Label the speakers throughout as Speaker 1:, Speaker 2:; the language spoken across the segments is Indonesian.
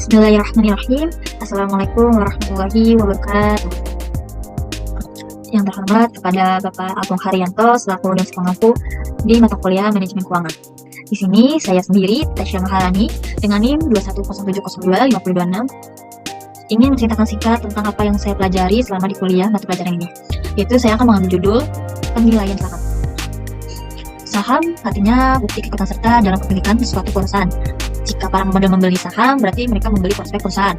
Speaker 1: Bismillahirrahmanirrahim. Assalamualaikum warahmatullahi wabarakatuh. Yang terhormat kepada Bapak Agung Haryanto selaku dosen pengampu di mata kuliah Manajemen Keuangan. Di sini saya sendiri, Tasya Maharani, dengan NIM 210702526 ingin menceritakan singkat tentang apa yang saya pelajari selama di kuliah mata pelajaran ini. Yaitu saya akan mengambil judul penilaian saham. Saham artinya bukti keikutsertaan serta dalam kepemilikan suatu perusahaan. Jika para pembeli membeli saham, berarti mereka membeli prospek perusahaan.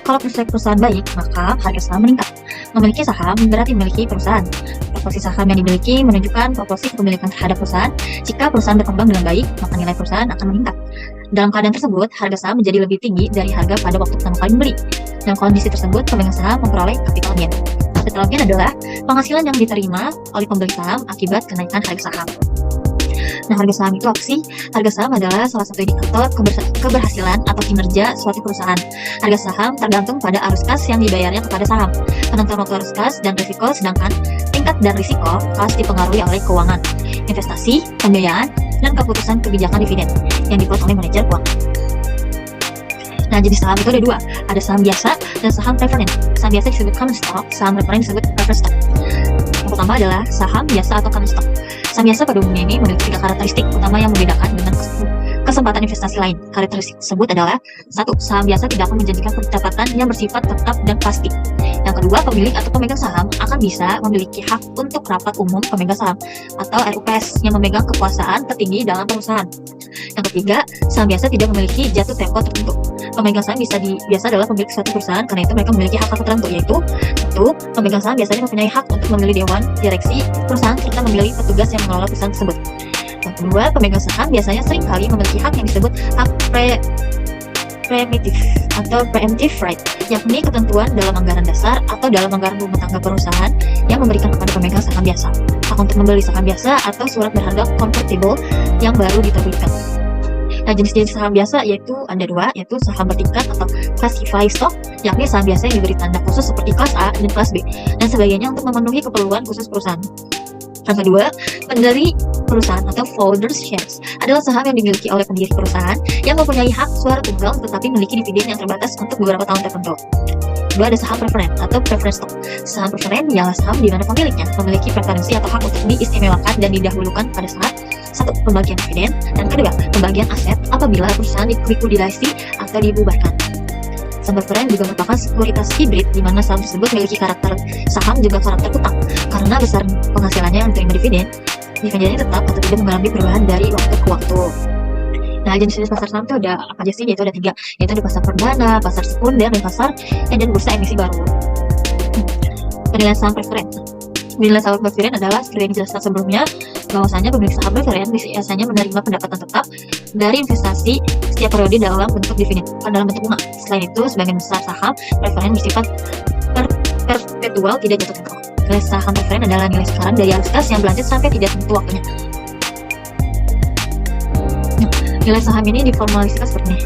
Speaker 1: Kalau prospek perusahaan baik, maka harga saham meningkat. Memiliki saham berarti memiliki perusahaan. Proporsi saham yang dimiliki menunjukkan proporsi kepemilikan terhadap perusahaan. Jika perusahaan berkembang dengan baik, maka nilai perusahaan akan meningkat. Dalam keadaan tersebut, harga saham menjadi lebih tinggi dari harga pada waktu pertama kali membeli. Dalam kondisi tersebut, pemegang saham memperoleh capital gain. Capital gain adalah penghasilan yang diterima oleh pembeli saham akibat kenaikan harga saham. Nah, harga saham itu apa sih? Harga saham adalah salah satu indikator keberhasilan atau kinerja suatu perusahaan. Harga saham tergantung pada arus kas yang dibayarnya kepada saham, penentuan waktu arus kas dan risiko, sedangkan tingkat dan risiko kas dipengaruhi oleh keuangan, investasi, pembiayaan, dan keputusan kebijakan dividen yang dibuat oleh manajer keuangan. Nah, jenis saham itu ada dua, ada saham biasa dan saham preferen. Saham biasa disebut common stock, saham preferen disebut preferred stock. Yang pertama adalah saham biasa atau common stock. Saham biasa pada umumnya ini memiliki 3 karakteristik utama yang membedakan dengan kesempatan investasi lain. Karakteristik tersebut adalah: 1. Saham biasa tidak akan menjanjikan pendapatan yang bersifat tetap dan pasti. Yang kedua, pemilik atau pemegang saham akan bisa memiliki hak untuk rapat umum pemegang saham atau RUPS yang memegang kekuasaan tertinggi dalam perusahaan. Yang ketiga, saham biasa tidak memiliki jatuh tempo tertentu. Pemegang saham biasa adalah pemilik suatu perusahaan, karena itu mereka memiliki hak tertentu, yaitu 1. Pemegang saham biasanya mempunyai hak untuk memilih dewan direksi perusahaan serta memilih petugas yang mengelola perusahaan tersebut. Yang kedua, pemegang saham biasanya seringkali memiliki hak yang disebut hak preemptive right, yakni ketentuan dalam anggaran dasar atau dalam anggaran rumah tangga perusahaan yang memberikan kepada pemegang saham biasa hak untuk membeli saham biasa atau surat berharga convertible yang baru diterbitkan. Nah, jenis-jenis saham biasa yaitu ada 2, yaitu saham bertingkat atau classified stock, yakni saham biasa yang diberi tanda khusus seperti kelas A dan kelas B dan sebagainya untuk memenuhi keperluan khusus perusahaan. Yang kedua, pendiri perusahaan atau founders shares adalah saham yang dimiliki oleh pendiri perusahaan yang mempunyai hak suara tunggal tetapi memiliki dividen yang terbatas untuk beberapa tahun tertentu. Kedua, ada saham preferen atau preference stock. Saham preferen ialah saham di mana pemiliknya memiliki preferensi atau hak untuk diistimewakan dan didahulukan pada saat 1. Pembagian dividen, dan kedua, pembagian aset apabila perusahaan likuidasi atau dibubarkan. Saham preferen juga merupakan sekuritas hibrid di mana saham tersebut memiliki karakter saham juga karakter utang. Karena besar penghasilannya yang diterima dividennya tetap atau tidak mengalami perubahan dari waktu ke waktu. Nah, jenis-jenis pasar saham itu ada apa aja sih? Yaitu ada 3, yaitu ada pasar perdana, pasar sekunder, dan pasar dan bursa emisi baru. Penilaian saham preferen. Penilaian saham preferen adalah seperti yang dijelaskan sebelumnya, bahwasanya pemilik saham preferen biasanya menerima pendapatan tetap dari investasi setiap periode dalam bentuk dividen atau dalam bentuk bunga. Selain itu, sebagian besar saham preferen bersifat perpetual, tidak jatuh tempo. Nilai saham preferen adalah nilai sekarang dari arus kas yang berlanjut sampai tidak tentu waktunya. Nilai saham ini diformulasikan seperti ini,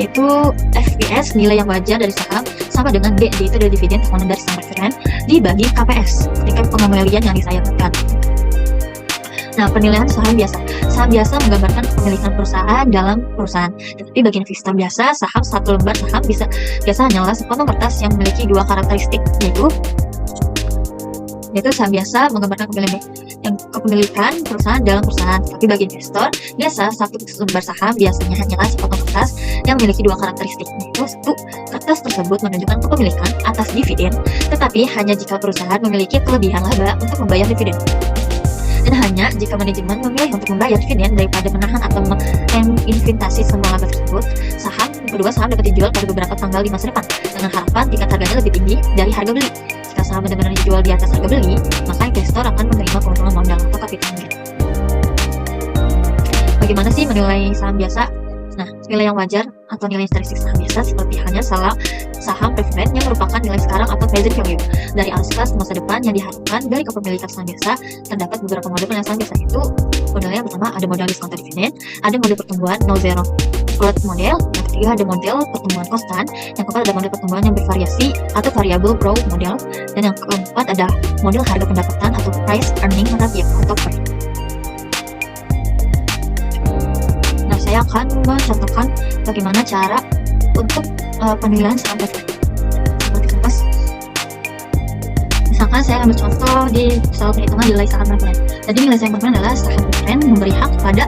Speaker 1: yaitu FPS, nilai yang wajar dari saham, sama dengan D, yaitu dari dividen tahunan dari saham preferen, dibagi KPS, tingkat pengembalian yang disayangkan. Nah, penilaian saham biasa. Saham biasa menggambarkan kepemilikan perusahaan dalam perusahaan. Tetapi bagi investor biasa, saham satu lembar saham biasa hanyalah sepotong kertas yang memiliki 2 karakteristik, yaitu saham biasa menggambarkan kepemilikan perusahaan dalam perusahaan. Tapi bagi investor biasa, satu lembar saham biasanya hanyalah sepotong kertas yang memiliki 2 karakteristik, yaitu 1. Kertas tersebut menunjukkan kepemilikan atas dividen, tetapi hanya jika perusahaan memiliki kelebihan laba untuk membayar dividen, dan hanya jika manajemen memilih untuk membayar dividen daripada menahan atau menginvestasi semua laba tersebut. Saham dapat dijual pada beberapa tanggal di masa depan dengan harapan tingkat harganya lebih tinggi dari harga beli. Jika saham benar-benar dijual di atas harga beli, maka investor akan menerima keuntungan modal atau capital gain. Bagaimana sih menilai saham biasa? Nah, nilai yang wajar atau nilai statistik saham biasa seperti halnya saham preferen yang merupakan nilai sekarang atau present value dari arus kas masa depan yang diharapkan dari kepemilikan saham biasa. Terdapat beberapa model penilaian saham biasa, itu modelnya yang pertama ada model diskonto dividen, ada model pertumbuhan no zero growth model, yang ketiga ada model pertumbuhan konstan, yang keempat ada model pertumbuhan yang bervariasi atau variable growth model, dan yang keempat ada model harga pendapatan atau price earning ratio atau PER. Saya akan mencontohkan bagaimana cara untuk penilaian saham preferred. Seperti contoh, misalkan saya ambil contoh di soal perhitungan nilai saham preferen. Jadi nilai saham preferen adalah saham preferen memberi hak kepada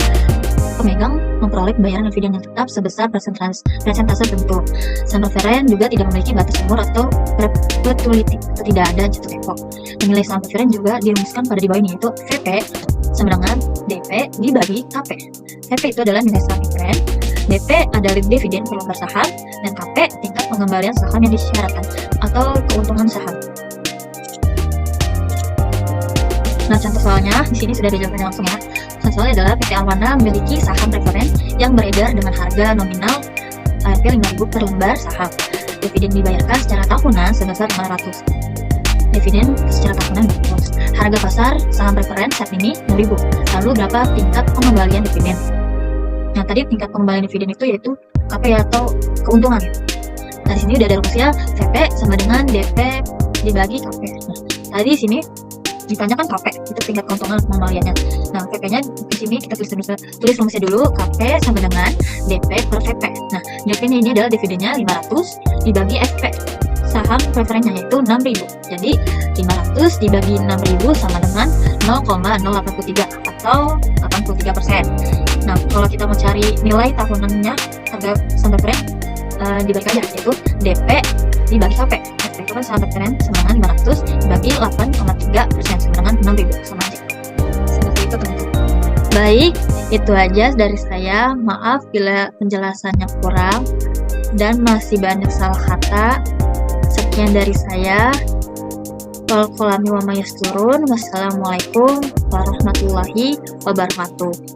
Speaker 1: pemegang memperoleh bayaran dividen yang tetap sebesar persentase tertentu. Saham preferen juga tidak memiliki batas umur atau perpetuity atau tidak ada jatuh tempo. Nilai saham preferen juga dirumuskan pada di bawah ini, yaitu VP sama dengan DP dibagi KP. VP itu adalah nilai saham preferen, DP adalah dividen per lembar saham, dan KP tingkat pengembalian saham yang disyaratkan atau keuntungan saham. Nah, contoh soalnya di sini sudah dijelaskan langsung ya. Contoh soalnya adalah PT Alwana memiliki saham preferen yang beredar dengan harga nominal ARP 5.000 per lembar saham. Dividen dibayarkan secara tahunan sebesar 500. Dividen secara tahunan 500. Harga pasar saham preferen saat ini 6.000. Lalu berapa tingkat pengembalian dividen? Nah, tadi tingkat pengembalian dividen itu yaitu KP atau keuntungan. Nah, di sini udah ada rumusnya, VP sama dengan DP dibagi KP. Nah, tadi di sini ditanyakan KP, itu tingkat keuntungan pengembaliannya. Nah, VP-nya di sini kita tulis rumusnya dulu, KP sama dengan DP per VP. Nah, DP-nya ini adalah dividennya 500 dibagi FP. Saham preferennya yaitu 6.000. Jadi 500 dibagi 6.000 sama dengan 0,083 atau 83%. Nah, kalau kita mau cari nilai tahunannya harga saham preferen, dibalik aja, yaitu DP dibagi KP. DP itu kan saham preferen sama dengan 500 dibagi 8,3% sama dengan 6.000, sama aja. Seperti itu teman-teman. Baik, itu aja dari saya. Maaf bila penjelasannya kurang dan masih banyak salah kata. Sekian dari saya. Wassalamualaikum warahmatullahi wabarakatuh.